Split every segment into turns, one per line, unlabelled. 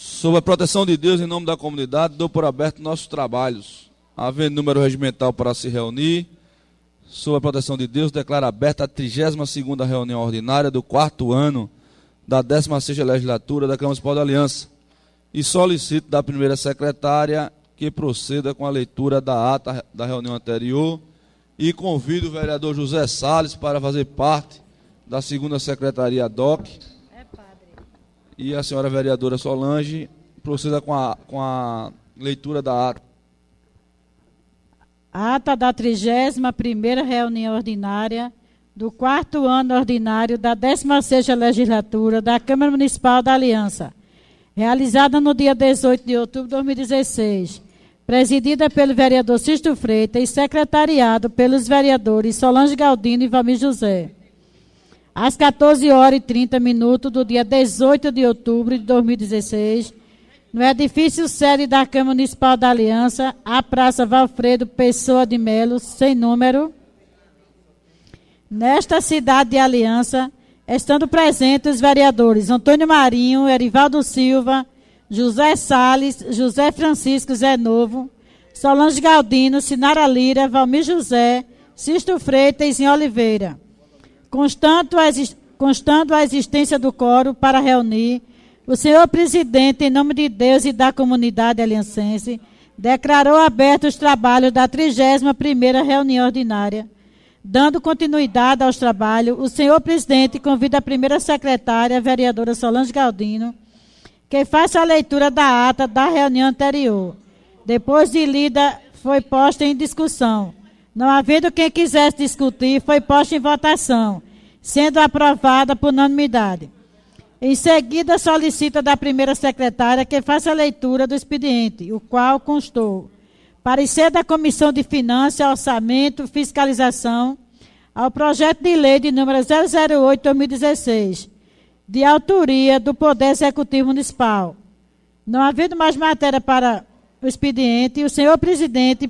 Sob a proteção de Deus, em nome da comunidade, dou por aberto nossos trabalhos. Havendo número regimental para se reunir, sob a proteção de Deus, declaro aberta a 32ª reunião ordinária do 4º ano da 16ª legislatura da Câmara Municipal da Aliança. E solicito da primeira secretária que proceda com a leitura da ata da reunião anterior e convido o vereador José Salles para fazer parte da 2ª secretaria DOC. E a senhora vereadora Solange proceda com a leitura da ata.
Ata da 31ª reunião ordinária do 4º ano ordinário da 16ª legislatura da Câmara Municipal da Aliança, realizada no dia 18 de outubro de 2016, presidida pelo vereador Sisto Freitas e secretariado pelos vereadores Solange Galdino e Valmir José. Às 14h30 do dia 18 de outubro de 2016, no edifício sede da Câmara Municipal da Aliança, a Praça Valfredo Pessoa de Melo, sem número, nesta cidade de Aliança, estando presentes os vereadores Antônio Marinho, Erivaldo Silva, José Salles, José Francisco Zé Novo, Solange Galdino, Sinara Lira, Valmir José, Sisto Freitas e Oliveira. Constando a existência do quórum para reunir, o senhor presidente, em nome de Deus e da comunidade aliancense, declarou abertos os trabalhos da 31ª reunião ordinária. Dando continuidade aos trabalhos, o senhor presidente convida a primeira secretária, a vereadora Solange Galdino, que faça a leitura da ata da reunião anterior. Depois de lida, foi posta em discussão. Não havendo quem quisesse discutir, foi posta em votação, sendo aprovada por unanimidade. Em seguida, solicita da primeira secretária que faça a leitura do expediente, o qual constou: parecer da Comissão de Finanças, Orçamento, Fiscalização, ao projeto de lei de número 008/2016, de autoria do Poder Executivo Municipal. Não havendo mais matéria para o expediente, o senhor presidente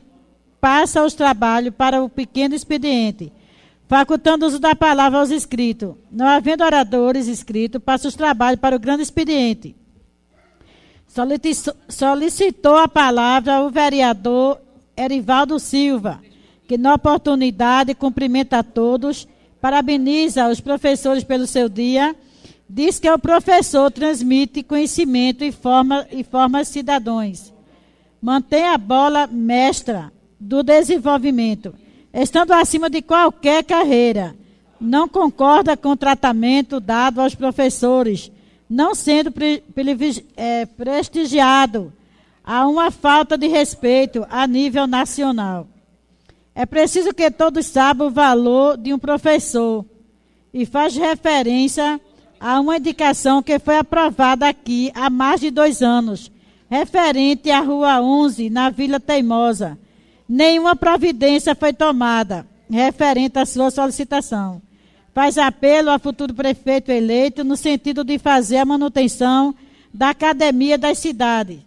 passa os trabalhos para o pequeno expediente, facultando o uso da palavra aos inscritos. Não havendo oradores inscritos, passa os trabalhos para o grande expediente. Solicitou a palavra o vereador Erivaldo Silva, que na oportunidade cumprimenta a todos, parabeniza os professores pelo seu dia, diz que o professor transmite conhecimento e forma cidadãos. Mantém a bola mestra do desenvolvimento, estando acima de qualquer carreira. Não concorda com o tratamento dado aos professores, não sendo prestigiado. Há uma falta de respeito a nível nacional. É preciso que todos saibam o valor de um professor e faz referência a uma indicação que foi aprovada aqui há mais de 2 anos, referente à Rua 11, na Vila Teimosa. Nenhuma providência foi tomada referente à sua solicitação. Faz apelo ao futuro prefeito eleito no sentido de fazer a manutenção da academia das cidades,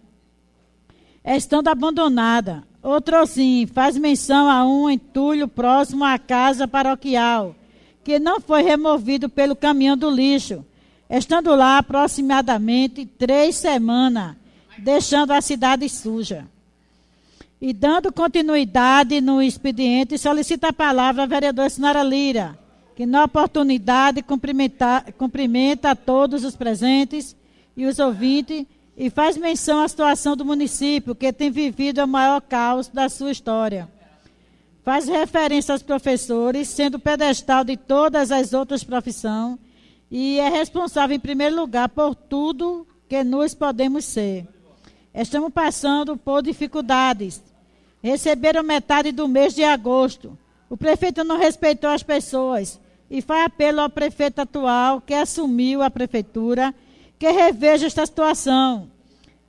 estando abandonada. Outro sim, faz menção a um entulho próximo à casa paroquial, que não foi removido pelo caminhão do lixo, estando lá aproximadamente 3 semanas, deixando a cidade suja. E dando continuidade no expediente, solicita a palavra a vereadora Sinara Lira, que na oportunidade cumprimenta a todos os presentes e os ouvintes e faz menção à situação do município, que tem vivido o maior caos da sua história. Faz referência aos professores, sendo pedestal de todas as outras profissões, e é responsável, em primeiro lugar, por tudo que nós podemos ser. Estamos passando por dificuldades. Receberam metade do mês de agosto. O prefeito não respeitou as pessoas e faz apelo ao prefeito atual, que assumiu a prefeitura, que reveja esta situação.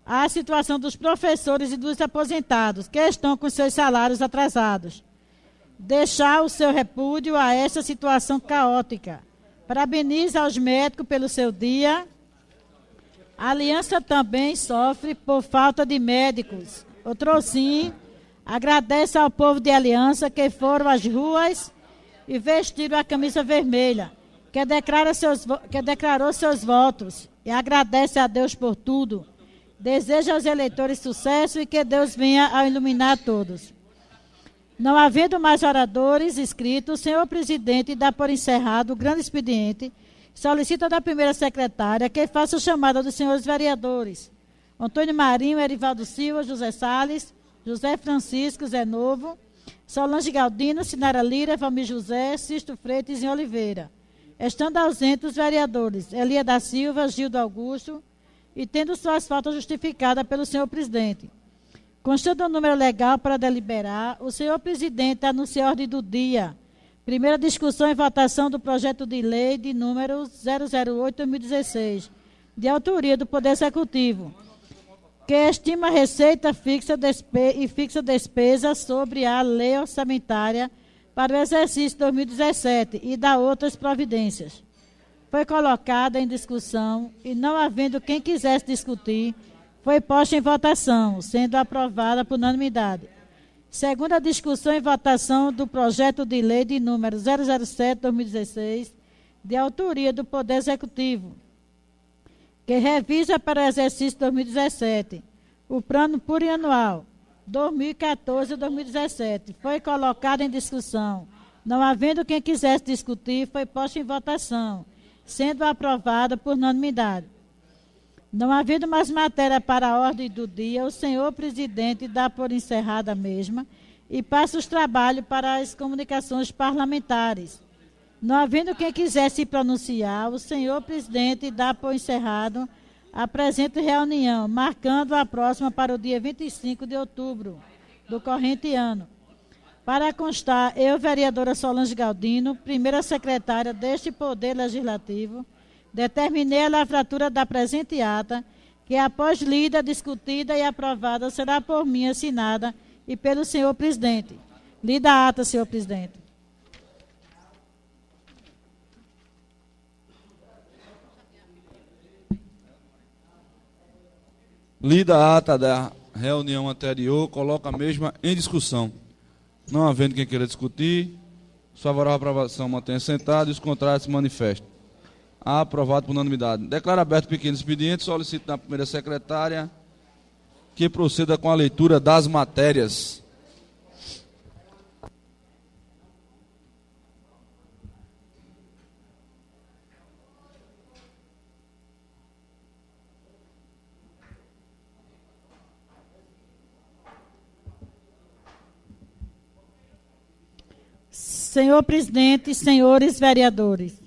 A situação dos professores e dos aposentados, que estão com seus salários atrasados. Deixar o seu repúdio a essa situação caótica. Parabeniza aos médicos pelo seu dia. A Aliança também sofre por falta de médicos. Outro sim, agradece ao povo de Aliança que foram às ruas e vestiram a camisa vermelha, que declarou seus votos, e agradece a Deus por tudo, Desejo aos eleitores sucesso e que Deus venha a iluminar todos. Não havendo mais oradores inscritos, o senhor presidente dá por encerrado o grande expediente. Solicita da primeira secretária que faça a chamada dos senhores vereadores. Antônio Marinho, Erivaldo Silva, José Salles, José Francisco, Zé Novo, Solange Galdino, Sinara Lira, Valmir José, Sisto Freitas e Oliveira. Estando ausentes os vereadores Elia da Silva, Gildo Augusto, e tendo suas faltas justificadas pelo senhor presidente. Constando o número legal para deliberar, o senhor presidente anuncia a ordem do dia. Primeira discussão e votação do projeto de lei de número 008/2016, de autoria do Poder Executivo, que estima receita fixa e fixa despesa sobre a lei orçamentária para o exercício 2017 e dá outras providências. Foi colocada em discussão e, não havendo quem quisesse discutir, foi posta em votação, sendo aprovada por unanimidade. Segunda discussão e votação do projeto de lei de número 007/2016, de autoria do Poder Executivo, que revisa para o exercício 2017 o plano plurianual 2014-2017. Foi colocado em discussão. Não havendo quem quisesse discutir, foi posto em votação, sendo aprovada por unanimidade. Não havendo mais matéria para a ordem do dia, o senhor presidente dá por encerrada a mesma e passa os trabalhos para as comunicações parlamentares. Não havendo quem quisesse se pronunciar, o senhor presidente dá por encerrado a presente reunião, marcando a próxima para o dia 25 de outubro do corrente ano. Para constar, eu, vereadora Solange Galdino, primeira secretária deste Poder Legislativo, determinei a lavratura da presente ata, que após lida, discutida e aprovada, será por mim assinada e pelo senhor presidente. Lida a ata, senhor presidente.
Lida a ata da reunião anterior, coloca a mesma em discussão. Não havendo quem queira discutir, os favoráveis à aprovação mantenha sentado e os contrários se manifestam. Aprovado por unanimidade. Declaro aberto o pequeno expediente, solicito da primeira secretária que proceda com a leitura das matérias.
Senhor presidente, senhores vereadores,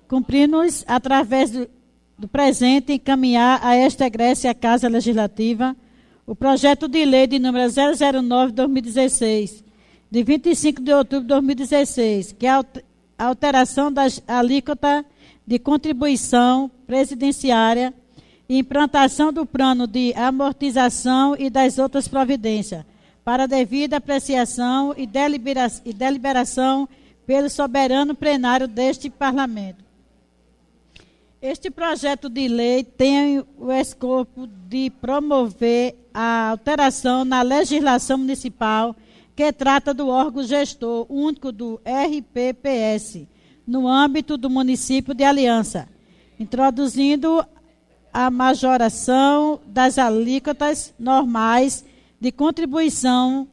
cumprimos, através do presente, encaminhar a esta egrécia Casa Legislativa o projeto de lei de número 009/2016, de 25 de outubro de 2016, que é a alteração da alíquota de contribuição presidenciária e implantação do plano de amortização e das outras providências, para devida apreciação e deliberação pelo soberano plenário deste Parlamento. Este projeto de lei tem o escopo de promover a alteração na legislação municipal que trata do órgão gestor único do RPPS, no âmbito do município de Aliança, introduzindo a majoração das alíquotas normais de contribuição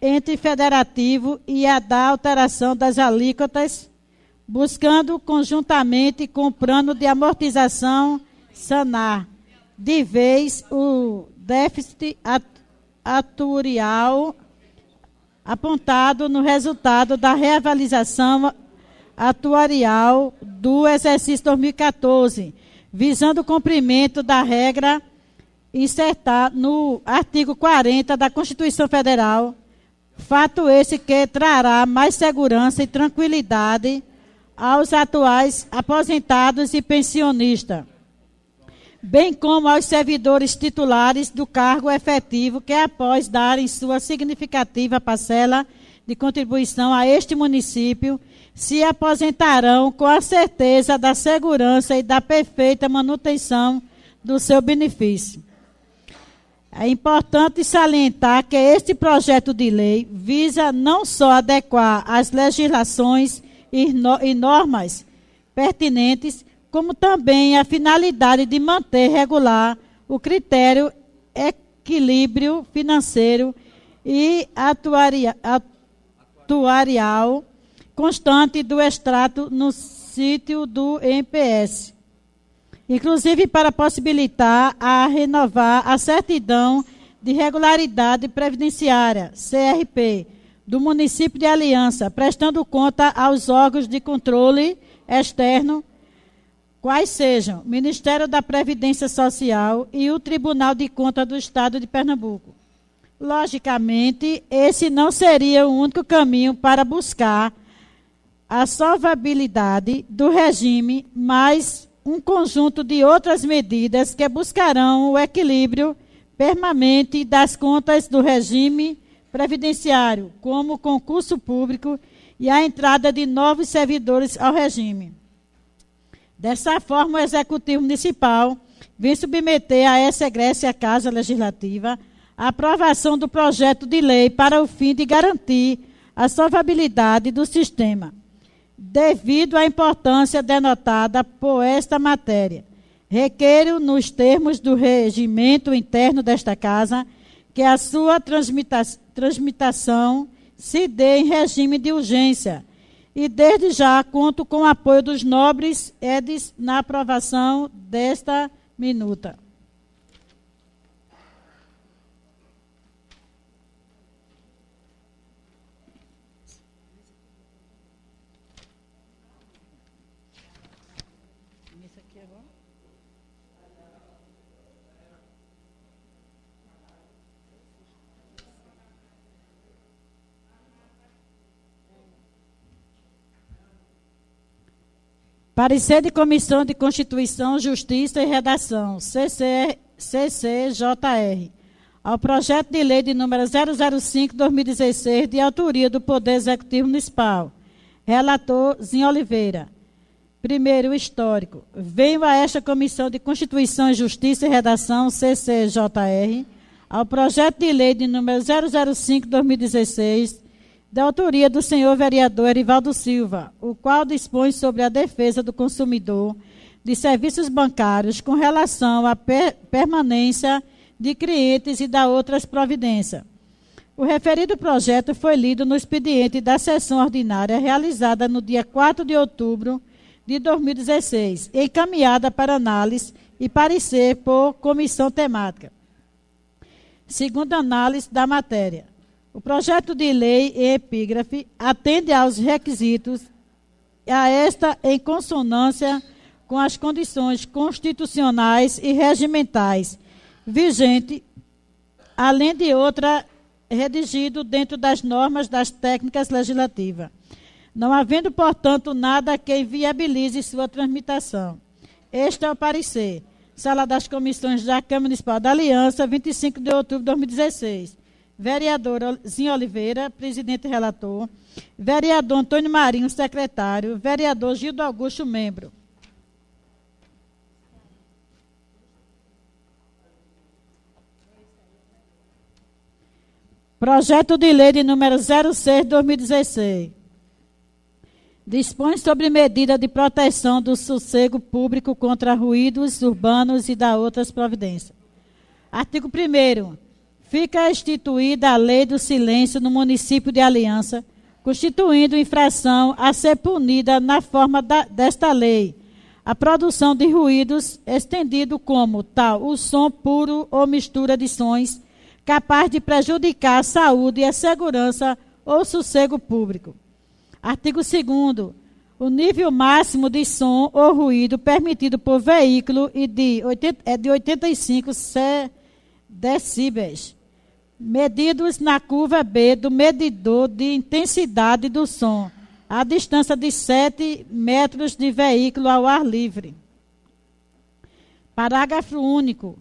entre federativo e a da alteração das alíquotas, buscando conjuntamente com o plano de amortização sanar de vez o déficit atuarial apontado no resultado da reavaliação atuarial do exercício 2014, visando o cumprimento da regra insertar no artigo 40 da Constituição Federal, fato esse que trará mais segurança e tranquilidade aos atuais aposentados e pensionistas, bem como aos servidores titulares do cargo efetivo que, após darem sua significativa parcela de contribuição a este município, se aposentarão com a certeza da segurança e da perfeita manutenção do seu benefício. É importante salientar que este projeto de lei visa não só adequar as legislações e normas pertinentes, como também a finalidade de manter regular o critério equilíbrio financeiro e atuarial constante do extrato no sítio do MPS, inclusive para possibilitar a renovar a certidão de regularidade previdenciária, CRP, do município de Aliança, prestando conta aos órgãos de controle externo, quais sejam o Ministério da Previdência Social e o Tribunal de Contas do Estado de Pernambuco. Logicamente, esse não seria o único caminho para buscar a solvabilidade do regime, mas um conjunto de outras medidas que buscarão o equilíbrio permanente das contas do regime previdenciário, como o concurso público e a entrada de novos servidores ao regime. Dessa forma, o Executivo Municipal vem submeter a essa egrécia Casa Legislativa a aprovação do projeto de lei para o fim de garantir a solvabilidade do sistema, devido à importância denotada por esta matéria. Requeiro, nos termos do regimento interno desta Casa, que a sua transmitação se dê em regime de urgência e, desde já, conto com o apoio dos nobres edes na aprovação desta minuta. Parecer de Comissão de Constituição, Justiça e Redação, CCJR, ao projeto de lei de número 005/2016, de autoria do Poder Executivo Municipal. Relator, Zinho Oliveira. Primeiro, histórico. Venho a esta Comissão de Constituição, Justiça e Redação, CCJR, ao projeto de lei de número 005/2016, da autoria do senhor vereador Erivaldo Silva, o qual dispõe sobre a defesa do consumidor de serviços bancários com relação à permanência de clientes e da outras providências. O referido projeto foi lido no expediente da sessão ordinária realizada no dia 4 de outubro de 2016, encaminhada para análise e parecer por comissão temática. Segundo análise da matéria, o projeto de lei em epígrafe atende aos requisitos a esta em consonância com as condições constitucionais e regimentais vigente, além de outra redigido dentro das normas das técnicas legislativas, não havendo, portanto, nada que inviabilize sua tramitação. Este é o parecer. Sala das Comissões da Câmara Municipal da Aliança, 25 de outubro de 2016. Vereador Zinho Oliveira, presidente e relator. Vereador Antônio Marinho, secretário. Vereador Gildo Augusto, membro. Projeto de lei de número 06/2016. Dispõe sobre medida de proteção do sossego público contra ruídos urbanos e da outras providências. Artigo 1º. Fica instituída a lei do silêncio no município de Aliança, constituindo infração a ser punida na forma desta lei a produção de ruídos, estendido como tal o som puro ou mistura de sons, capaz de prejudicar a saúde e a segurança ou sossego público. Artigo 2º. O nível máximo de som ou ruído permitido por veículo é de 85 decibéis, medidos na curva B do medidor de intensidade do som, à distância de 7 metros de veículo ao ar livre. Parágrafo único.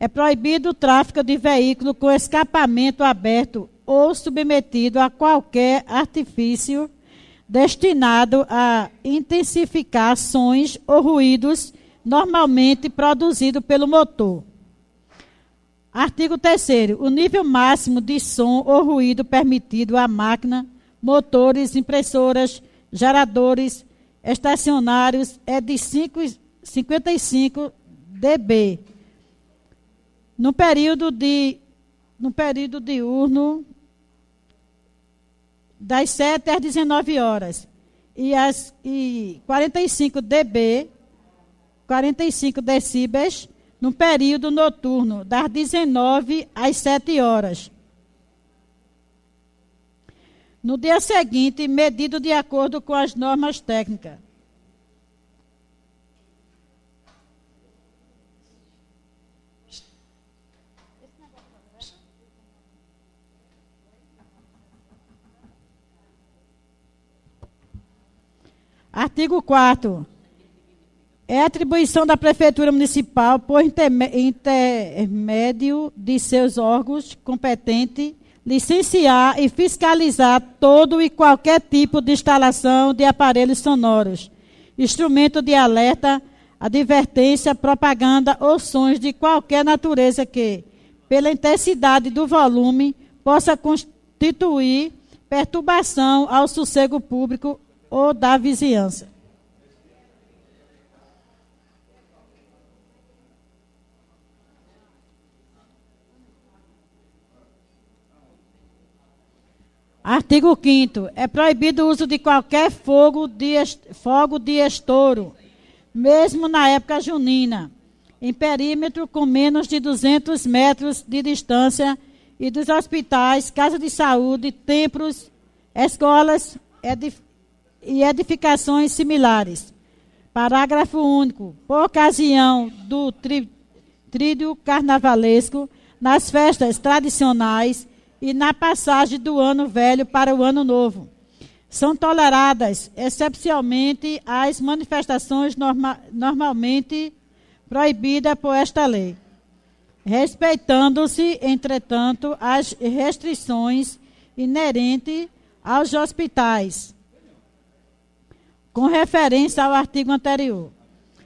É proibido o tráfego de veículo com escapamento aberto ou submetido a qualquer artifício destinado a intensificar sons ou ruídos normalmente produzidos pelo motor. Artigo 3º. O nível máximo de som ou ruído permitido à máquina, motores, impressoras, geradores estacionários é de 55 dB. no período diurno das 7 às 19 horas e 45 dB, 45 decibéis, no período noturno das 19 às 7 horas. No dia seguinte, medido de acordo com as normas técnicas. Artigo 4º. É atribuição da Prefeitura Municipal, por intermédio de seus órgãos competentes, licenciar e fiscalizar todo e qualquer tipo de instalação de aparelhos sonoros, instrumento de alerta, advertência, propaganda ou sons de qualquer natureza que, pela intensidade do volume, possa constituir perturbação ao sossego público ou da vizinhança. Artigo 5º. É proibido o uso de qualquer fogo de estouro, mesmo na época junina, em perímetro com menos de 200 metros de distância e dos hospitais, casas de saúde, templos, escolas e edificações similares. Parágrafo único. Por ocasião do tríduo carnavalesco, nas festas tradicionais e na passagem do ano velho para o ano novo, são toleradas, excepcionalmente, as manifestações normalmente proibidas por esta lei, respeitando-se, entretanto, as restrições inerentes aos hospitais, com referência ao artigo anterior.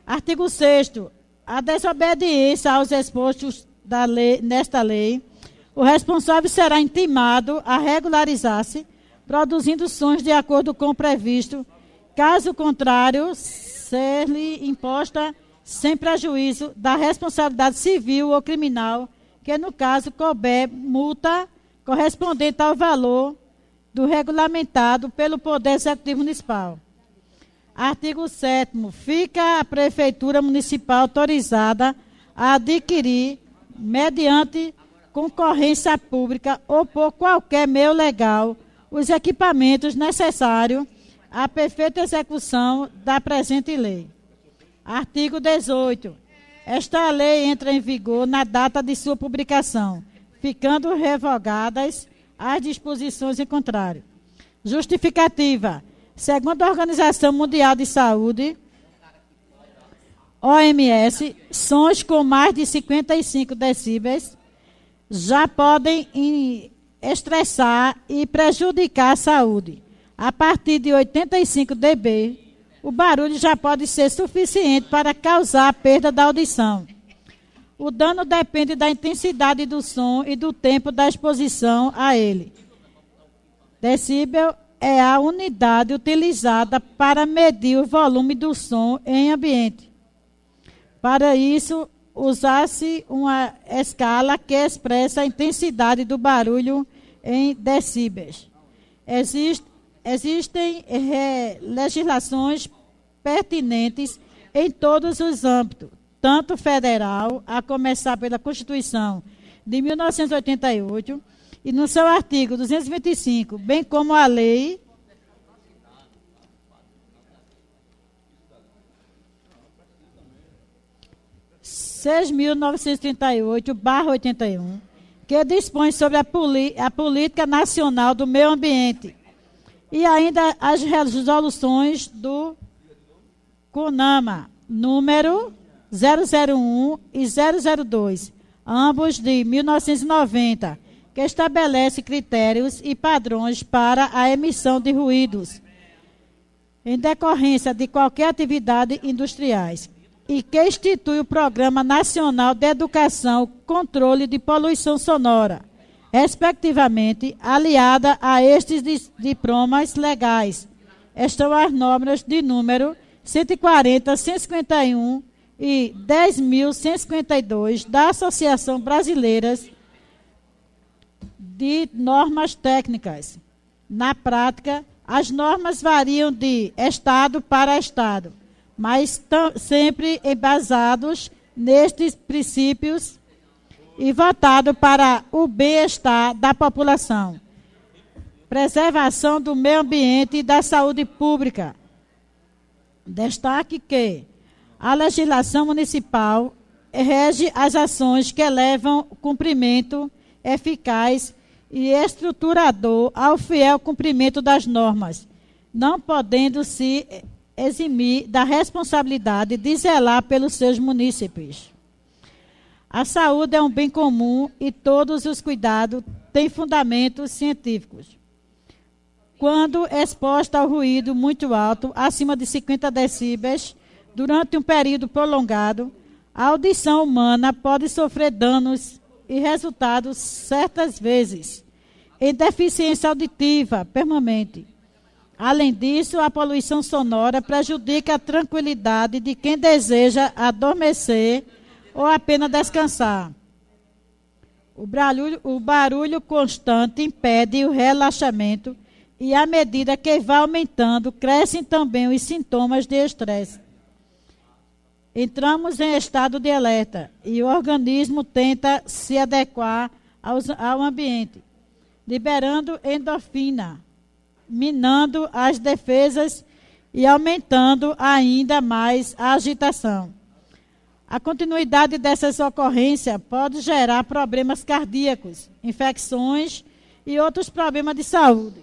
Artigo 6º. A desobediência aos expostos nesta lei, o responsável será intimado a regularizar-se, produzindo sons de acordo com o previsto. Caso contrário, ser-lhe imposta, sem prejuízo da responsabilidade civil ou criminal, que no caso couber multa correspondente ao valor do regulamentado pelo Poder Executivo Municipal. Artigo 7º. Fica a Prefeitura Municipal autorizada a adquirir, mediante concorrência pública ou por qualquer meio legal, os equipamentos necessários à perfeita execução da presente lei. Artigo 18º. Esta lei entra em vigor na data de sua publicação, ficando revogadas as disposições em contrário. Justificativa. Segundo a Organização Mundial de Saúde, OMS, sons com mais de 55 decibéis já podem estressar e prejudicar a saúde. A partir de 85 dB, o barulho já pode ser suficiente para causar a perda da audição. O dano depende da intensidade do som e do tempo da exposição a ele. Decibel é a unidade utilizada para medir o volume do som em ambiente. Para isso, usar-se uma escala que expressa a intensidade do barulho em decibéis. Existem legislações pertinentes em todos os âmbitos, tanto federal, a começar pela Constituição de 1988, e no seu artigo 225, bem como a lei 6.938/81, que dispõe sobre a Política Nacional do Meio Ambiente, e ainda as resoluções do CONAMA, número 001 e 002, ambos de 1990, que estabelece critérios e padrões para a emissão de ruídos em decorrência de qualquer atividade industriais, e que institui o Programa Nacional de Educação e Controle de Poluição Sonora, respectivamente, aliada a estes diplomas legais, estão as normas de número 140, 151 e 10.152 da Associação Brasileira de Normas Técnicas. Na prática, as normas variam de estado para estado, mas sempre embasados nestes princípios e voltado para o bem-estar da população, preservação do meio ambiente e da saúde pública. Destaque que a legislação municipal rege as ações que levam cumprimento eficaz e estruturador ao fiel cumprimento das normas, não podendo se eximir da responsabilidade de zelar pelos seus munícipes. A saúde é um bem comum e todos os cuidados têm fundamentos científicos. Quando exposta ao ruído muito alto, acima de 50 decibéis, durante um período prolongado, a audição humana pode sofrer danos e resultados, certas vezes, em deficiência auditiva permanente. Além disso, a poluição sonora prejudica a tranquilidade de quem deseja adormecer ou apenas descansar. O barulho constante impede o relaxamento e, à medida que vai aumentando, crescem também os sintomas de estresse. Entramos em estado de alerta e o organismo tenta se adequar ao ambiente, liberando endorfina, minando as defesas e aumentando ainda mais a agitação. A continuidade dessas ocorrências pode gerar problemas cardíacos, infecções e outros problemas de saúde.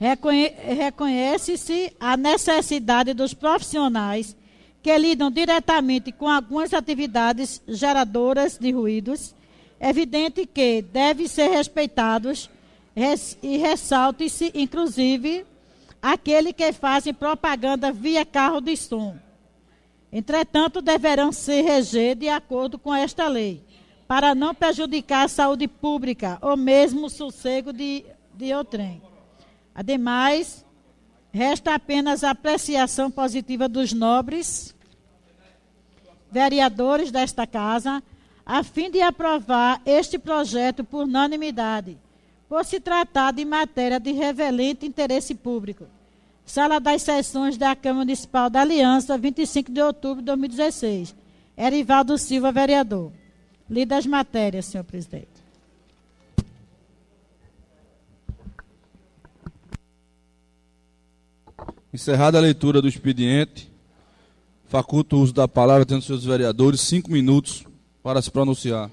Reconhece-se a necessidade dos profissionais que lidam diretamente com algumas atividades geradoras de ruídos. É evidente que devem ser respeitados e ressalte-se, inclusive, aquele que fazem propaganda via carro de som. Entretanto, deverão se reger de acordo com esta lei, para não prejudicar a saúde pública ou mesmo o sossego de outrem. Ademais, resta apenas a apreciação positiva dos nobres vereadores desta casa, a fim de aprovar este projeto por unanimidade, por se tratar de matéria de revelante interesse público. Sala das Sessões da Câmara Municipal da Aliança, 25 de outubro de 2016. Erivaldo Silva, vereador. Lida as matérias, senhor presidente.
Encerrada a leitura do expediente, faculto o uso da palavra, tendo seus vereadores 5 minutos para se pronunciar.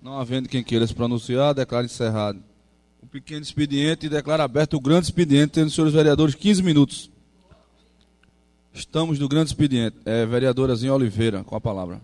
Não havendo quem queira se pronunciar, declaro encerrado o pequeno expediente e declaro aberto o grande expediente, tendo seus vereadores 15 minutos. Estamos no grande expediente. Vereadora Zinha Oliveira, com a palavra.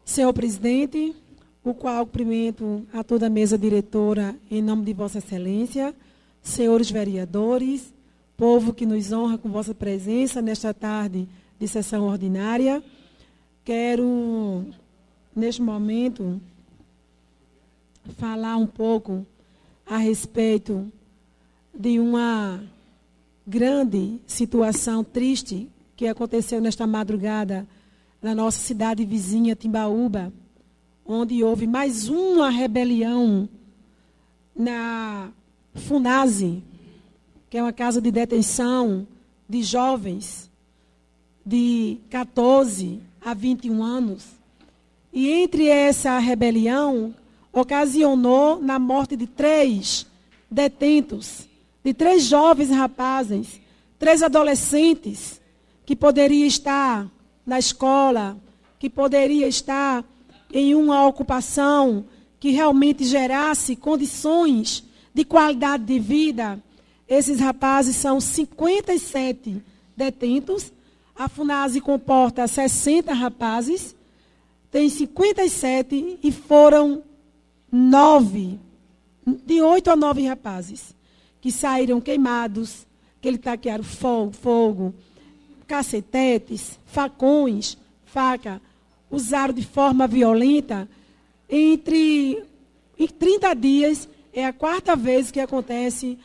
Senhor presidente, o qual cumprimento a toda a mesa diretora em nome de Vossa Excelência, senhores vereadores, povo que nos honra com vossa presença nesta tarde de sessão ordinária. Quero, neste momento, falar um pouco a respeito de uma grande situação triste que aconteceu nesta madrugada na nossa cidade vizinha, Timbaúba, onde houve mais uma rebelião na FUNASE, que é uma casa de detenção de jovens de 14 a 21 anos. E entre essa rebelião, ocasionou na morte de 3 detentos, de 3 jovens rapazes, 3 adolescentes, que poderiam estar na escola, que poderia estar em uma ocupação que realmente gerasse condições de qualidade de vida. Esses rapazes são 57 detentos. A FUNASE comporta 60 rapazes, tem 57 e foram 9, de 8 a 9 rapazes, que saíram queimados, que eles taquearam fogo, cacetetes, facões, faca. usaram de forma violenta, em 30 dias, é a 4ª vez que acontece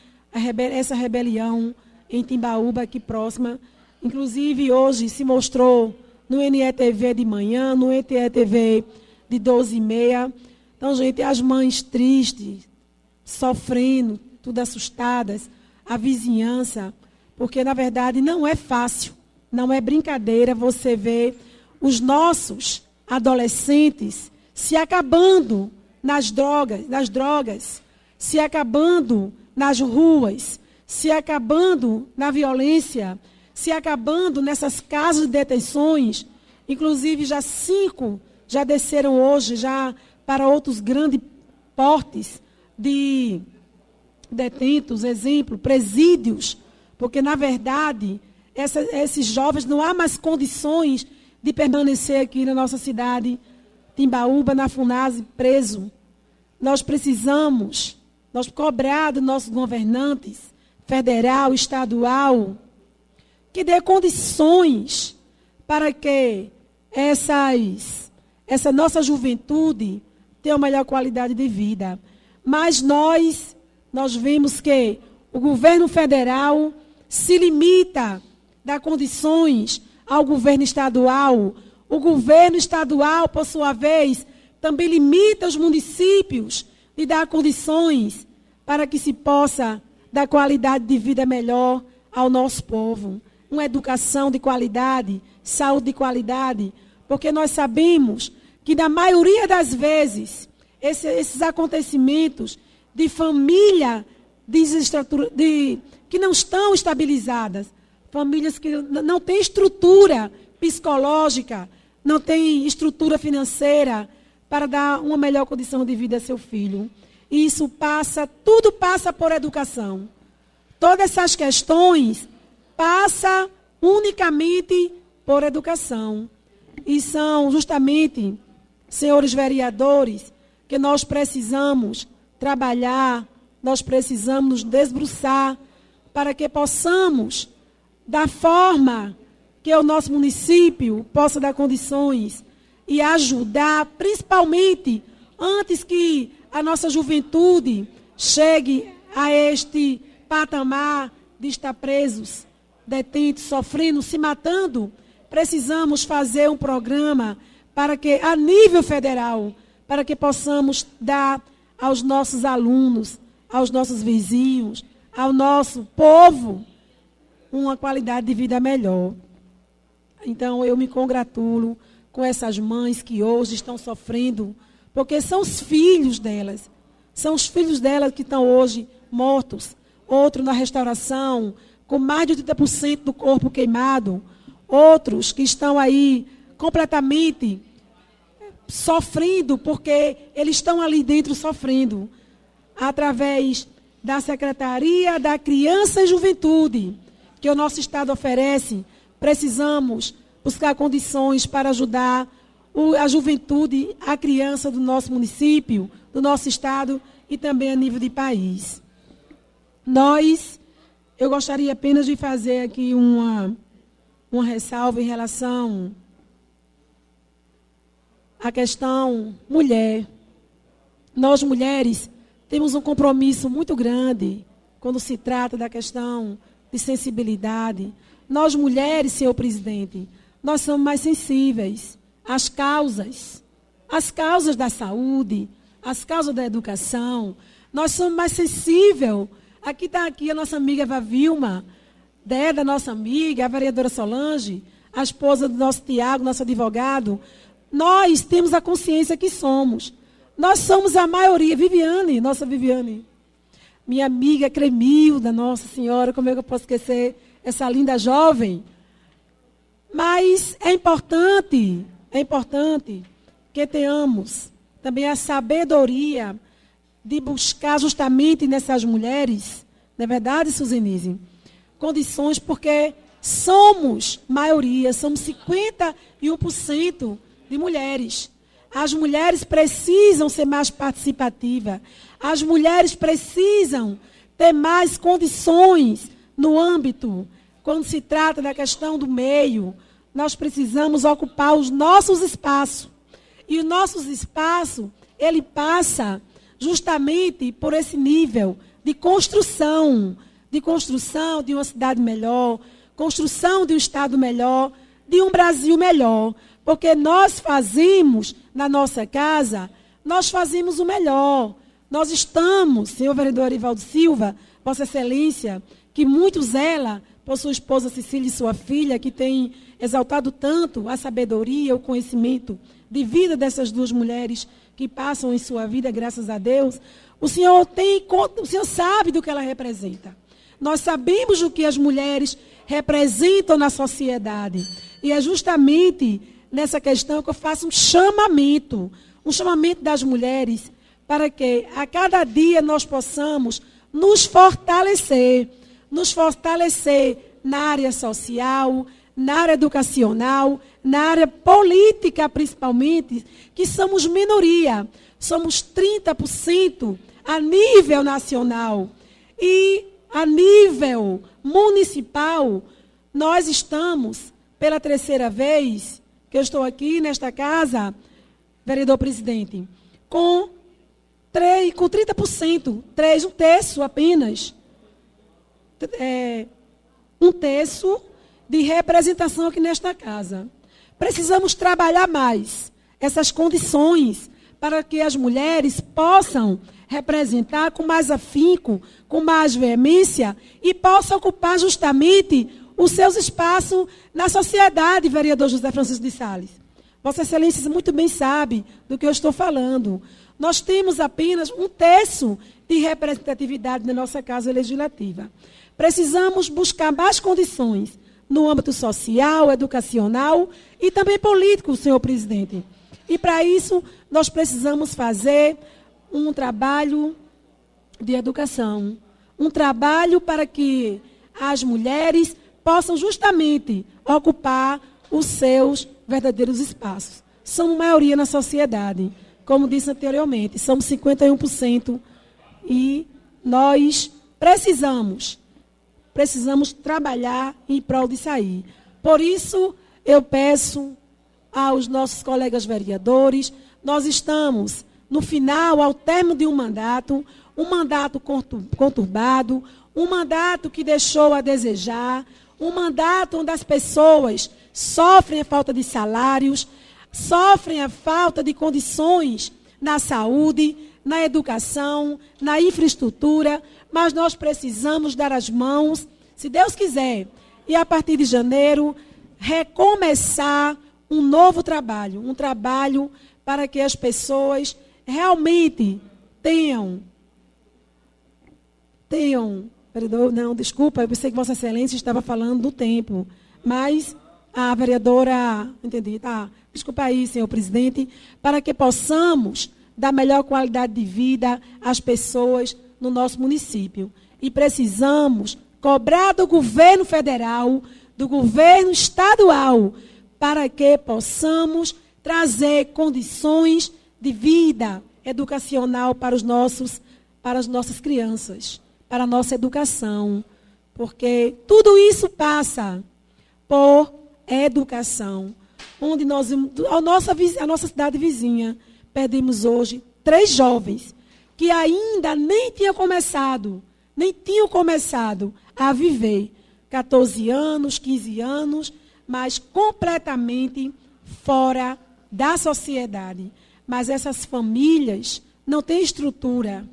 essa rebelião em Timbaúba, aqui próxima. Inclusive, hoje se mostrou no NETV de manhã, no NETV de 12h30. Então, gente, as mães tristes, sofrendo, tudo assustadas, a vizinhança, porque, na verdade, não é fácil, não é brincadeira você ver os nossos adolescentes se acabando nas drogas, se acabando nas ruas, se acabando na violência, se acabando nessas casas de detenções. Inclusive, já 5 já desceram hoje já para outros grandes portes de detentos, exemplo, presídios, porque, na verdade, esses jovens não há mais condições de permanecer aqui na nossa cidade, Timbaúba, na FUNASE, preso. Nós precisamos, nós cobrar dos nossos governantes, federal, estadual, que dê condições para que essa nossa juventude tenha uma melhor qualidade de vida. Mas nós vemos que o governo federal se limita a dar condições ao governo estadual. O governo estadual, por sua vez, também limita os municípios de dar condições para que se possa dar qualidade de vida melhor ao nosso povo. Uma educação de qualidade, saúde de qualidade, porque nós sabemos que, na maioria das vezes, esses acontecimentos de família que não estão estabilizadas, famílias que não têm estrutura psicológica, não têm estrutura financeira para dar uma melhor condição de vida a seu filho. E isso tudo passa por educação. Todas essas questões passam unicamente por educação. E são justamente, senhores vereadores, que nós precisamos trabalhar, nós precisamos nos debruçar para que possamos, da forma que o nosso município possa dar condições e ajudar, principalmente antes que a nossa juventude chegue a este patamar de estar presos, detentos, sofrendo, se matando, precisamos fazer um programa para que, a nível federal, para que possamos dar aos nossos alunos, aos nossos vizinhos, ao nosso povo, uma qualidade de vida melhor. Então, eu me congratulo com essas mães que hoje estão sofrendo, porque são os filhos delas. São os filhos delas que estão hoje mortos. Outros na restauração, com mais de 80% do corpo queimado. Outros que estão aí completamente sofrendo, porque eles estão ali dentro sofrendo. Através da Secretaria da Criança e Juventude, que o nosso Estado oferece, precisamos buscar condições para ajudar a juventude, a criança do nosso município, do nosso Estado e também a nível de país. Eu gostaria apenas de fazer aqui uma ressalva em relação à questão mulher. Nós, mulheres, temos um compromisso muito grande quando se trata da questão de sensibilidade. Nós, mulheres, senhor presidente, nós somos mais sensíveis às causas da saúde, às causas da educação. Nós somos mais sensíveis. Aqui está a nossa amiga Vavilma, da nossa amiga, a vereadora Solange, a esposa do nosso Tiago, nosso advogado. Nós temos a consciência que somos. Nós somos a maioria. Nossa Viviane, minha amiga Cremilda, Nossa Senhora, como é que eu posso esquecer essa linda jovem? Mas é importante que tenhamos também a sabedoria de buscar justamente nessas mulheres, não é verdade, Suzanise? Condições, porque somos maioria, somos 51% de mulheres. As mulheres precisam ser mais participativas. As mulheres precisam ter mais condições no âmbito, quando se trata da questão do meio, nós precisamos ocupar os nossos espaços. E os nossos espaços, ele passa justamente por esse nível de construção de uma cidade melhor, construção de um Estado melhor, de um Brasil melhor. Porque nós fazemos, na nossa casa, nós fazemos o melhor. Nós estamos, senhor vereador Arivaldo Silva, Vossa Excelência, que muito zela por sua esposa Cecília e sua filha, que tem exaltado tanto a sabedoria, o conhecimento de vida dessas duas mulheres que passam em sua vida, graças a Deus. O senhor sabe do que ela representa. Nós sabemos o que as mulheres representam na sociedade. E é justamente nessa questão que eu faço um chamamento das mulheres, para que a cada dia nós possamos nos fortalecer na área social, na área educacional, na área política principalmente, que somos minoria, somos 30% a nível nacional. E a nível municipal, nós estamos, pela terceira vez que eu estou aqui nesta casa, vereador presidente, com 30%, um terço apenas, um terço de representação aqui nesta casa. Precisamos trabalhar mais essas condições para que as mulheres possam representar com mais afinco, com mais veemência e possam ocupar justamente os seus espaços na sociedade, vereador José Francisco de Sales. Vossa Excelência muito bem sabe do que eu estou falando. Nós temos apenas um terço de representatividade na nossa Casa Legislativa. Precisamos buscar mais condições no âmbito social, educacional e também político, senhor presidente. E, para isso, nós precisamos fazer um trabalho de educação, um trabalho para que as mulheres possam justamente ocupar os seus verdadeiros espaços. Somos maioria na sociedade, como disse anteriormente, somos 51% e nós precisamos trabalhar em prol disso aí. Por isso, eu peço aos nossos colegas vereadores, nós estamos no final, ao término de um mandato conturbado, um mandato que deixou a desejar, um mandato onde as pessoas sofrem a falta de salários, sofrem a falta de condições na saúde, na educação, na infraestrutura, mas nós precisamos dar as mãos, se Deus quiser, e a partir de janeiro, recomeçar um novo trabalho, um trabalho para que as pessoas realmente tenham, vereador, não, desculpa, eu pensei que Vossa Excelência estava falando do tempo, mas a vereadora, entendi, tá, desculpa aí, senhor presidente, para que possamos dar melhor qualidade de vida às pessoas no nosso município. E precisamos cobrar do governo federal, do governo estadual, para que possamos trazer condições de vida educacional para as nossas crianças, para a nossa educação. Porque tudo isso passa por educação. Onde nós, a nossa cidade vizinha, perdemos hoje 3 jovens que ainda nem tinham começado a viver. 14 anos, 15 anos, mas completamente fora da sociedade. Mas essas famílias não têm estrutura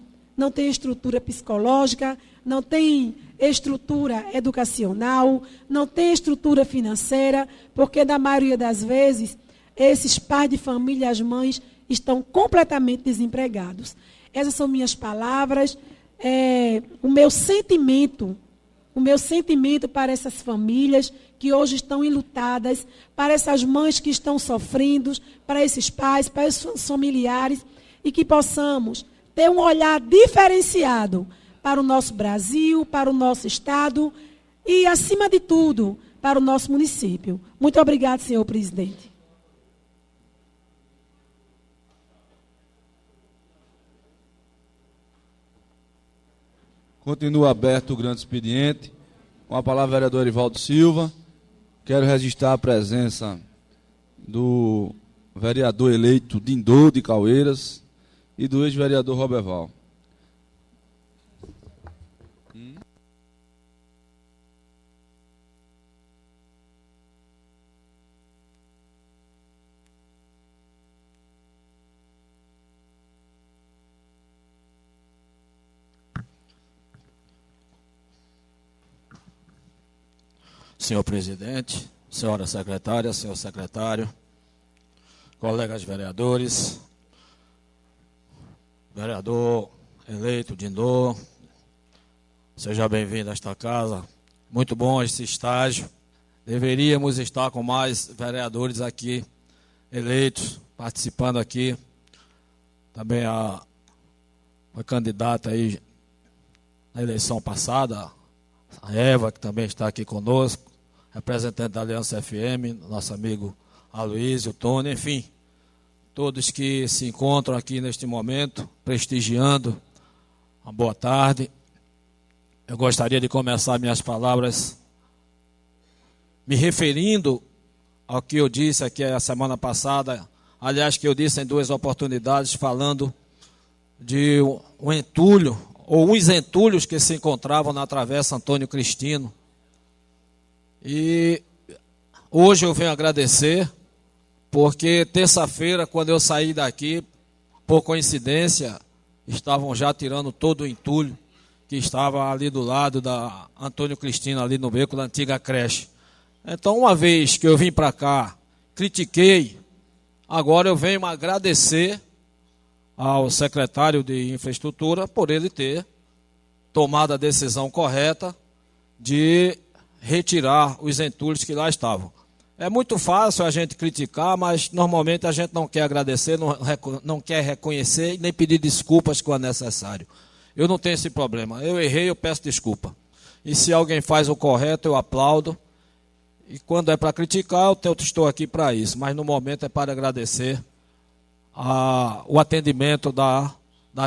psicológica, não têm estrutura educacional, não têm estrutura financeira, porque na maioria das vezes esses pais de família, as mães, estão completamente desempregados. Essas são minhas palavras, o meu sentimento para essas famílias que hoje estão enlutadas, para essas mães que estão sofrendo, para esses pais, para esses familiares, e que possamos ter um olhar diferenciado para o nosso Brasil, para o nosso Estado e, acima de tudo, para o nosso município. Muito obrigado, senhor presidente.
Continua aberto o grande expediente. Com a palavra, vereador Arivaldo Silva. Quero registrar a presença do vereador eleito Dindô de Caueiras e do ex-vereador Roberval.
Senhor presidente, senhora secretária, senhor secretário, colegas vereadores, vereador eleito Dindô, seja bem-vindo a esta casa. Muito bom esse estágio. Deveríamos estar com mais vereadores aqui eleitos, participando aqui. Também a candidata aí na eleição passada, a Eva, que também está aqui conosco, representante da Aliança FM, nosso amigo Aloysio, Tony, enfim, todos que se encontram aqui neste momento, prestigiando. Uma boa tarde. Eu gostaria de começar minhas palavras me referindo ao que eu disse aqui a semana passada, aliás, que eu disse em 2 oportunidades, falando de um entulho, ou uns entulhos que se encontravam na Travessa Antônio Cristino. E hoje eu venho agradecer, porque terça-feira, quando eu saí daqui, por coincidência, estavam já tirando todo o entulho que estava ali do lado da Antônio Cristino, ali no beco da antiga creche. Então, uma vez que eu vim para cá, critiquei, agora eu venho agradecer ao secretário de Infraestrutura por ele ter tomado a decisão correta de retirar os entulhos que lá estavam. É muito fácil a gente criticar, mas normalmente a gente não quer agradecer, não quer reconhecer e nem pedir desculpas quando é necessário. Eu não tenho esse problema. Eu errei, eu peço desculpa. E se alguém faz o correto, eu aplaudo. E quando é para criticar, eu estou aqui para isso. Mas no momento é para agradecer o atendimento da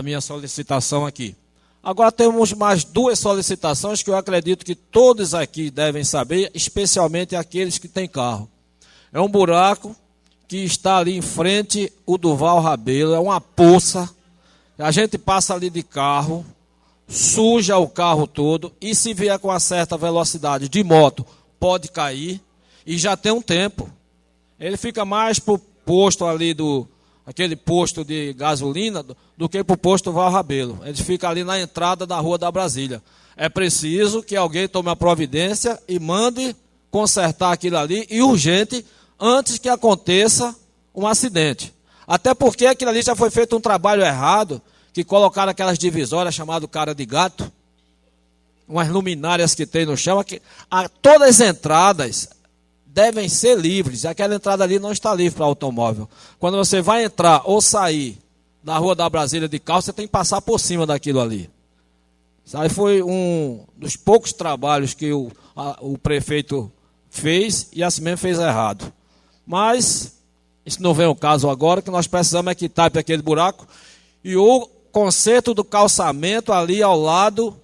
minha solicitação aqui. Agora temos mais 2 solicitações que eu acredito que todos aqui devem saber, especialmente aqueles que têm carro. É um buraco que está ali em frente o Duval Rabelo, é uma poça. A gente passa ali de carro, suja o carro todo e se vier com uma certa velocidade de moto, pode cair e já tem um tempo. Ele fica mais para o posto ali aquele posto de gasolina, do que para o posto Val Rabelo. Ele fica ali na entrada da Rua da Brasília. É preciso que alguém tome a providência e mande consertar aquilo ali, e urgente, antes que aconteça um acidente. Até porque aquilo ali já foi feito um trabalho errado, que colocaram aquelas divisórias chamadas cara de gato, umas luminárias que tem no chão, todas as entradas devem ser livres. Aquela entrada ali não está livre para automóvel. Quando você vai entrar ou sair da Rua da Brasília de carro, você tem que passar por cima daquilo ali. Isso aí foi um dos poucos trabalhos que o prefeito fez e assim mesmo fez errado. Mas isso não vem ao caso agora, que nós precisamos é que tape aquele buraco e o conserto do calçamento ali ao lado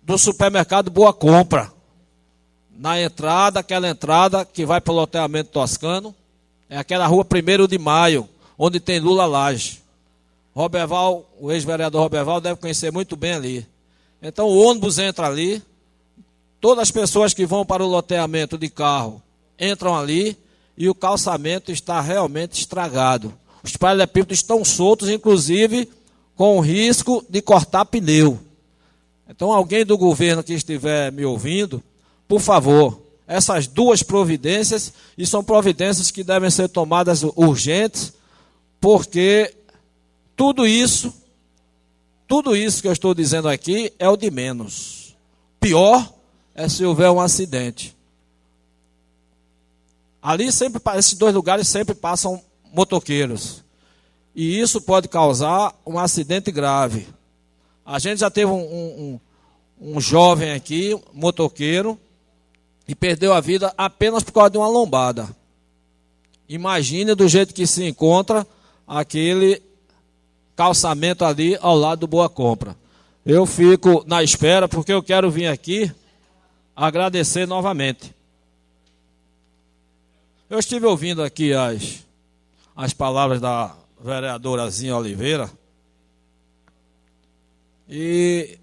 do supermercado Boa Compra. Na entrada, aquela entrada que vai para o loteamento toscano, é aquela rua 1º de Maio, onde tem Lula Laje. Roberval, o ex-vereador Roberval deve conhecer muito bem ali. Então o ônibus entra ali, todas as pessoas que vão para o loteamento de carro entram ali e o calçamento está realmente estragado. Os paralelepípedos estão soltos, inclusive com o risco de cortar pneu. Então alguém do governo que estiver me ouvindo, por favor, essas 2 providências, e são providências que devem ser tomadas urgentes, porque tudo isso que eu estou dizendo aqui é o de menos. Pior é se houver um acidente. Ali sempre, esses 2 lugares sempre passam motoqueiros. E isso pode causar um acidente grave. A gente já teve um jovem aqui, motoqueiro, e perdeu a vida apenas por causa de uma lombada. Imagine do jeito que se encontra aquele calçamento ali ao lado do Boa Compra. Eu fico na espera, porque eu quero vir aqui agradecer novamente Eu estive ouvindo aqui as palavras da vereadorazinha Oliveira e,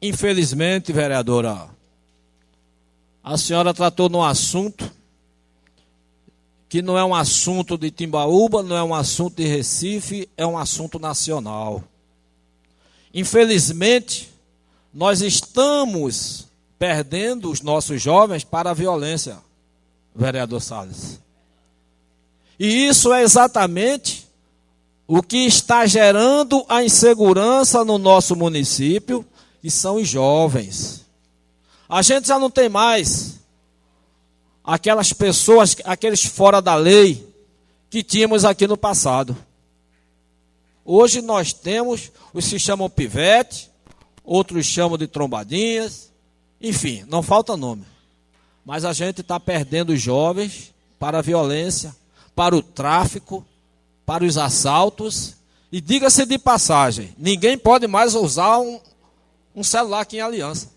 infelizmente, vereadora, a senhora tratou num assunto que não é um assunto de Timbaúba, não é um assunto de Recife, é um assunto nacional. Infelizmente, nós estamos perdendo os nossos jovens para a violência, vereador Salles. E isso é exatamente o que está gerando a insegurança no nosso município, que são os jovens. A gente já não tem mais aquelas pessoas, aqueles fora da lei que tínhamos aqui no passado. Hoje nós temos os que se chamam pivete, outros chamam de trombadinhas, enfim, não falta nome. Mas a gente está perdendo os jovens para a violência, para o tráfico, para os assaltos. E diga-se de passagem, ninguém pode mais usar um celular aqui em Aliança.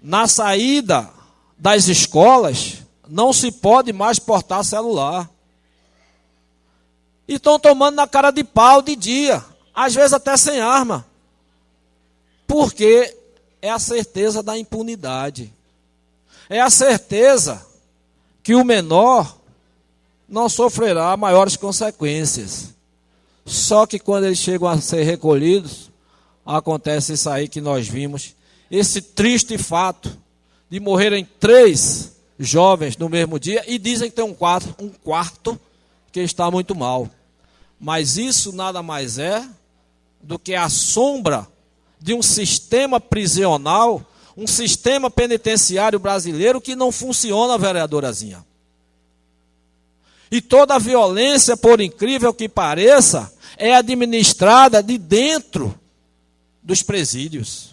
Na saída das escolas, não se pode mais portar celular. E estão tomando na cara de pau de dia, às vezes até sem arma. Porque é a certeza da impunidade. É a certeza que o menor não sofrerá maiores consequências. Só que quando eles chegam a ser recolhidos, acontece isso aí que nós vimos, esse triste fato de morrerem 3 jovens no mesmo dia, e dizem que tem um quarto que está muito mal. Mas isso nada mais é do que a sombra de um sistema prisional, um sistema penitenciário brasileiro que não funciona, vereadorazinha. E toda a violência, por incrível que pareça, é administrada de dentro dos presídios.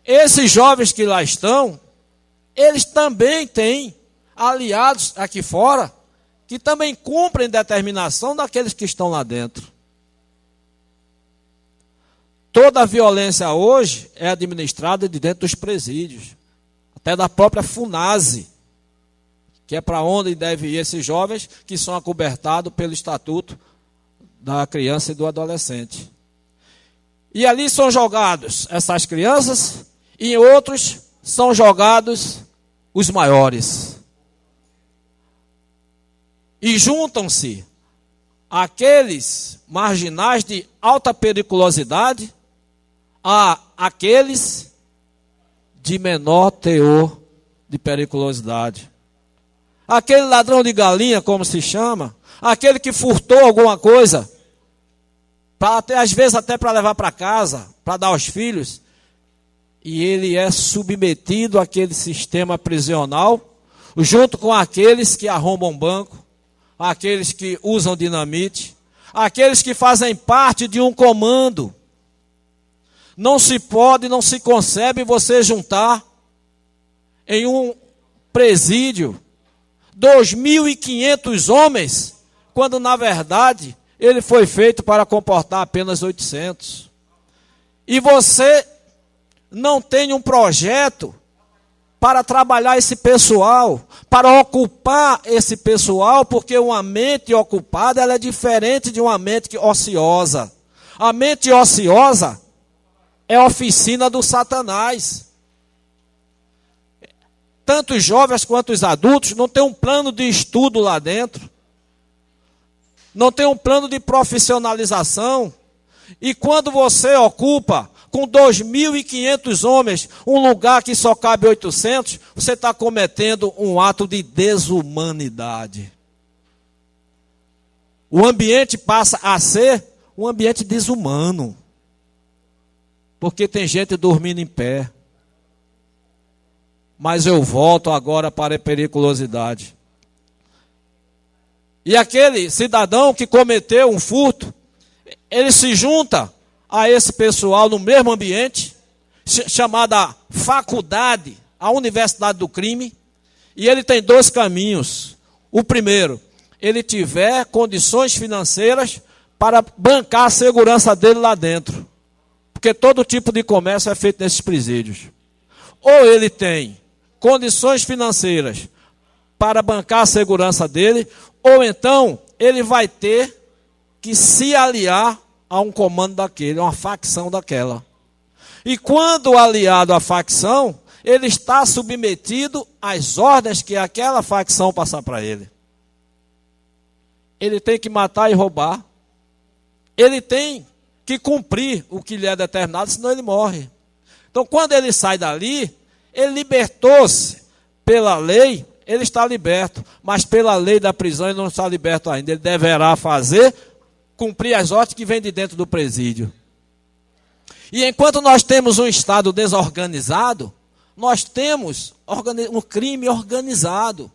Esses jovens que lá estão, eles também têm aliados aqui fora, que também cumprem determinação daqueles que estão lá dentro. Toda a violência hoje é administrada de dentro dos presídios, até da própria FUNASE, que é para onde devem ir esses jovens que são acobertados pelo Estatuto da Criança e do Adolescente. E ali são jogados essas crianças, e em outros são jogados os maiores. E juntam-se aqueles marginais de alta periculosidade a aqueles de menor teor de periculosidade. Aquele ladrão de galinha, como se chama, aquele que furtou alguma coisa, às vezes até para levar para casa, para dar aos filhos, e ele é submetido àquele sistema prisional, junto com aqueles que arrombam banco, aqueles que usam dinamite, aqueles que fazem parte de um comando. Não se pode, não se concebe você juntar em um presídio 2.500 homens, quando na verdade ele foi feito para comportar apenas 800. E você não tem um projeto para trabalhar esse pessoal, para ocupar esse pessoal, porque uma mente ocupada ela é diferente de uma mente ociosa. A mente ociosa é a oficina do Satanás. Tanto os jovens quanto os adultos não têm um plano de estudo lá dentro, não tem um plano de profissionalização. E quando você ocupa com 2.500 homens um lugar que só cabe 800, você está cometendo um ato de desumanidade. O ambiente passa a ser um ambiente desumano, porque tem gente dormindo em pé. Mas eu volto agora para a periculosidade. E aquele cidadão que cometeu um furto, ele se junta a esse pessoal no mesmo ambiente, chamada faculdade, a universidade do crime, e ele tem 2 caminhos. O primeiro, ele tiver condições financeiras para bancar a segurança dele lá dentro, porque todo tipo de comércio é feito nesses presídios. Ou ele tem condições financeiras para bancar a segurança dele, ou então ele vai ter que se aliar a um comando daquele, a uma facção daquela. E quando aliado à facção, ele está submetido às ordens que aquela facção passar para ele. Ele tem que matar e roubar. Ele tem que cumprir o que lhe é determinado, senão ele morre. Então, quando ele sai dali, ele libertou-se pela lei, ele está liberto. Mas pela lei da prisão, ele não está liberto ainda. Ele deverá cumprir as ordens que vêm de dentro do presídio. E enquanto nós temos um Estado desorganizado, nós temos um crime organizado.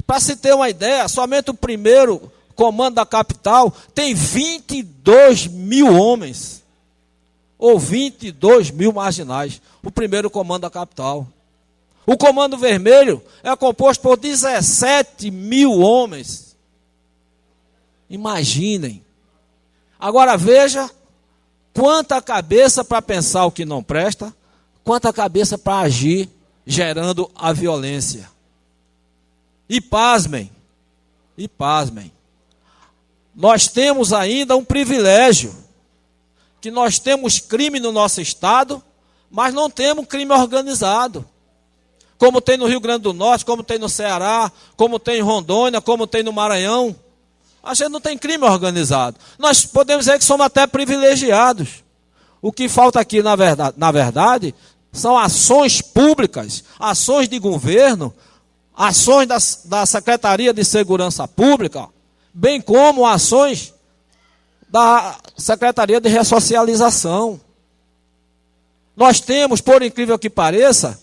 Para se ter uma ideia, somente o primeiro comando da capital tem 22 mil homens, ou 22 mil marginais, o primeiro comando da capital. O comando vermelho é composto por 17 mil homens. Imaginem. Agora veja quanta cabeça para pensar o que não presta, quanta cabeça para agir, gerando a violência. E pasmem, nós temos ainda um privilégio, que nós temos crime no nosso estado, mas não temos crime organizado. Como tem no Rio Grande do Norte, como tem no Ceará, como tem em Rondônia, como tem no Maranhão. A gente não tem crime organizado. Nós podemos dizer que somos até privilegiados. O que falta aqui, na verdade, são ações públicas, ações de governo, ações da Secretaria de Segurança Pública, bem como ações da Secretaria de Ressocialização. Nós temos, por incrível que pareça,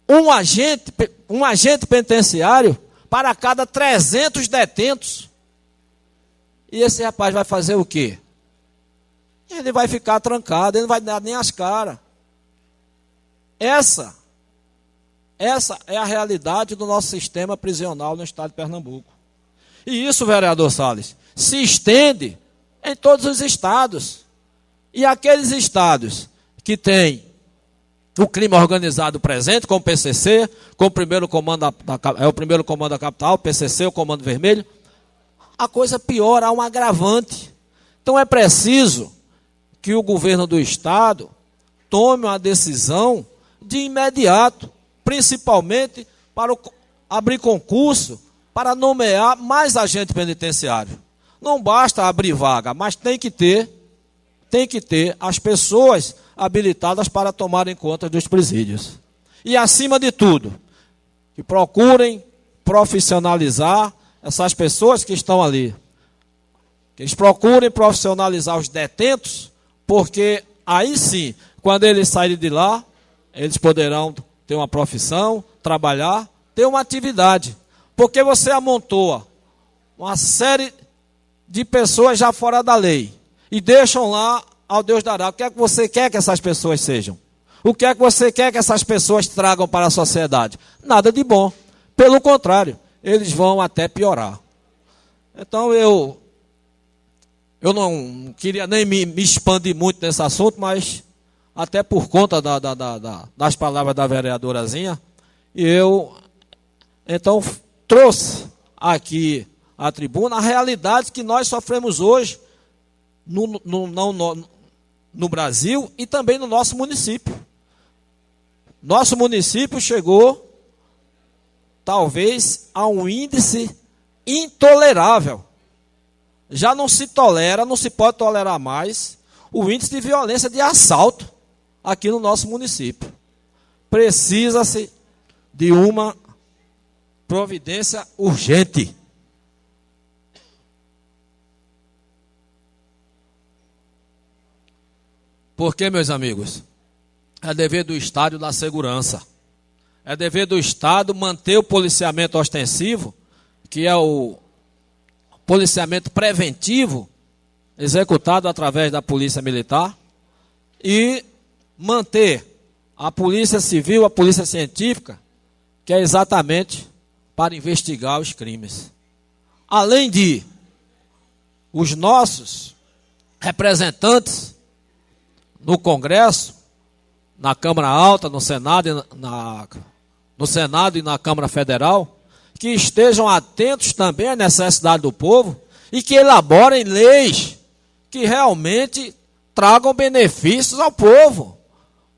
um agente penitenciário para cada 300 detentos. E esse rapaz vai fazer o quê? Ele vai ficar trancado, ele não vai dar nem as caras. Essa é a realidade do nosso sistema prisional no estado de Pernambuco. E isso, vereador Salles, se estende em todos os estados. E aqueles estados que têm o crime organizado presente, como o PCC, como o primeiro comando o primeiro comando da capital, o PCC, o comando vermelho, a coisa piora, há um agravante. Então é preciso que o governo do estado tome uma decisão de imediato, principalmente para abrir concurso para nomear mais agente penitenciário. Não basta abrir vaga, mas tem que ter as pessoas habilitadas para tomarem conta dos presídios. E, acima de tudo, que procurem profissionalizar essas pessoas que estão ali. Que eles procurem profissionalizar os detentos, porque aí sim, quando eles saírem de lá, eles poderão ter uma profissão, trabalhar, ter uma atividade. Porque você amontoa uma série de pessoas já fora da lei e deixam lá ao Deus dará. O que é que você quer que essas pessoas sejam? O que é que você quer que essas pessoas tragam para a sociedade? Nada de bom. Pelo contrário, eles vão até piorar. Então eu não queria nem me expandir muito nesse assunto, mas até por conta das palavras da vereadorazinha, eu então trouxe aqui à tribuna a realidade que nós sofremos hoje no Brasil e também no nosso município. Nosso município chegou, talvez, a um índice intolerável. Já não se tolera, não se pode tolerar mais o índice de violência de assalto aqui no nosso município. Precisa-se de uma providência urgente. Porque, meus amigos, é dever do Estado dar segurança. É dever do Estado manter o policiamento ostensivo, que é o policiamento preventivo, executado através da Polícia Militar, e manter a Polícia Civil, a Polícia Científica, que é exatamente para investigar os crimes. Além de os nossos representantes no Congresso, na Câmara Alta, no Senado e no Senado e na Câmara Federal, que estejam atentos também à necessidade do povo e que elaborem leis que realmente tragam benefícios ao povo.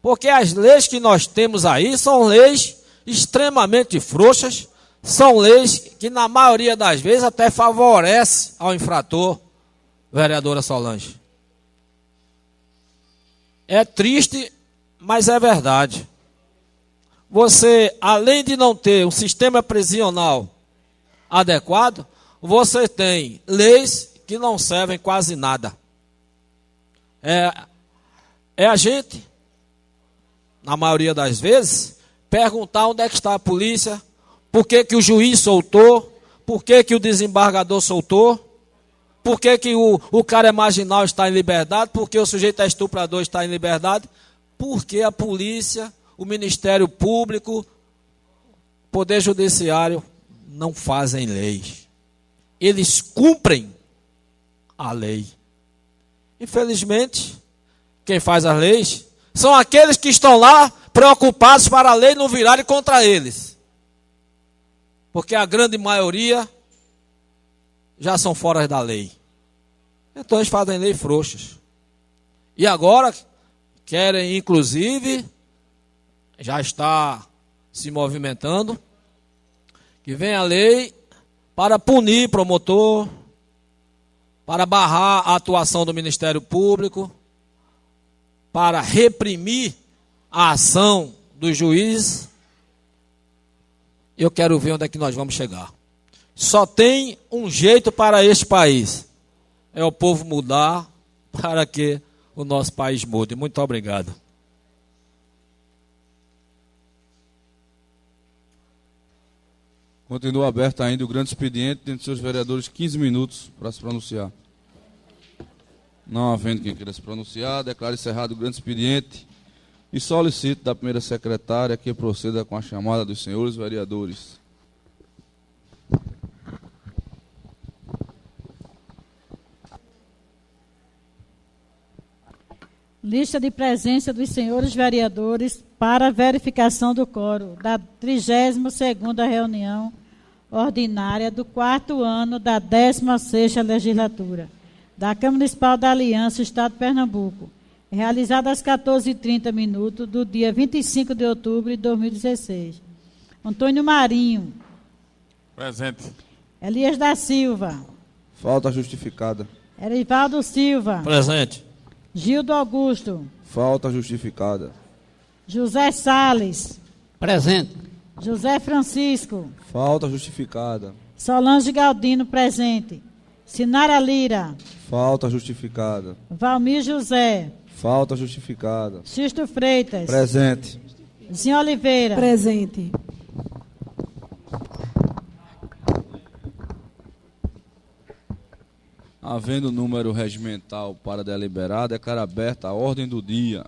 Porque as leis que nós temos aí são leis extremamente frouxas, são leis que na maioria das vezes até favorecem ao infrator, vereadora Solange. É triste, mas é verdade. Você, além de não ter um sistema prisional adequado, você tem leis que não servem quase nada. É a gente, na maioria das vezes, perguntar onde é que está a polícia, por que que o juiz soltou, por que que o desembargador soltou, por que que o cara marginal está em liberdade, por que o sujeito é estuprador está em liberdade, porque a polícia, o Ministério Público, o Poder Judiciário não fazem leis. Eles cumprem a lei. Infelizmente, quem faz as leis são aqueles que estão lá preocupados para a lei não virarem contra eles. Porque a grande maioria já são fora da lei. Então eles fazem leis frouxas. E agora querem, inclusive, já está se movimentando, que venha a lei para punir promotor, para barrar a atuação do Ministério Público, para reprimir a ação dos juízes. Eu quero ver onde é que nós vamos chegar. Só tem um jeito para este país, é o povo mudar para que o nosso país mude. Muito obrigado.
Continua aberto ainda o grande expediente, dentro de seus vereadores 15 minutos para se pronunciar. Não havendo quem queira se pronunciar, declaro encerrado o grande expediente e solicito da primeira secretária que proceda com a chamada dos senhores vereadores.
Lista de presença dos senhores vereadores para verificação do quórum da 32ª reunião ordinária do 4º ano da 16ª legislatura da Câmara Municipal da Aliança, Estado de Pernambuco, realizada às 14h30 do dia 25 de outubro de 2016. Antônio Marinho.
Presente.
Elias da Silva.
Falta justificada.
Erivaldo Silva.
Presente.
Gildo Augusto.
Falta justificada.
José Sales.
Presente.
José Francisco.
Falta justificada.
Solange Galdino, presente. Sinara Lira.
Falta justificada.
Valmir José.
Falta justificada.
Xisto Freitas.
Presente.
Zinho Oliveira.
Presente.
Havendo número regimental para deliberar, declaro aberta a ordem do dia.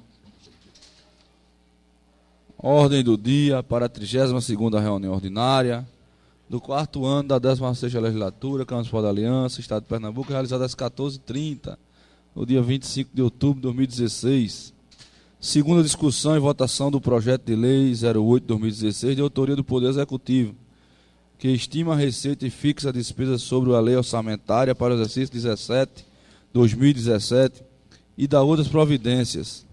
Ordem do dia para a 32ª reunião ordinária do 4º ano da 16ª legislatura, Câmara Municipal da Aliança, Estado de Pernambuco, realizada às 14h30, no dia 25 de outubro de 2016. Segunda discussão e votação do projeto de lei 08/2016, de autoria do Poder Executivo, que estima a receita e fixa a despesa sobre a lei orçamentária para o exercício 2017 e da outras providências.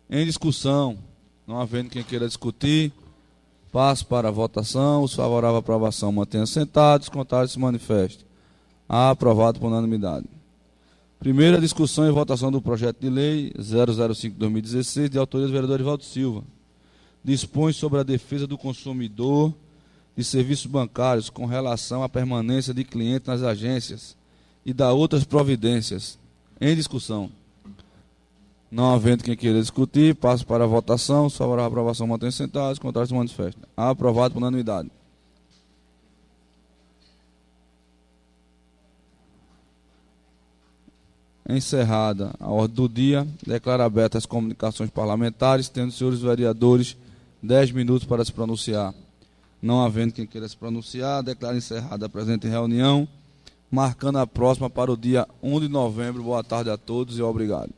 Em discussão, não havendo quem queira discutir, passo para a votação. Os favoráveis à aprovação mantenham sentados, contrários se manifestem. Aprovado por unanimidade. Primeira discussão e votação do projeto de lei 005/2016, de autoria do vereador Erivaldo Silva. Dispõe sobre a defesa do consumidor de serviços bancários com relação à permanência de cliente nas agências e da outras providências. Em discussão. Não havendo quem queira discutir, passo para a votação. Os favoráveis à aprovação mantêm sentados, contrários se manifestam. Aprovado por unanimidade. Encerrada a ordem do dia, declaro abertas as comunicações parlamentares, tendo os senhores vereadores 10 minutos para se pronunciar. Não havendo quem queira se pronunciar, declaro encerrada a presente reunião, marcando a próxima para o dia 1 de novembro. Boa tarde a todos e obrigado.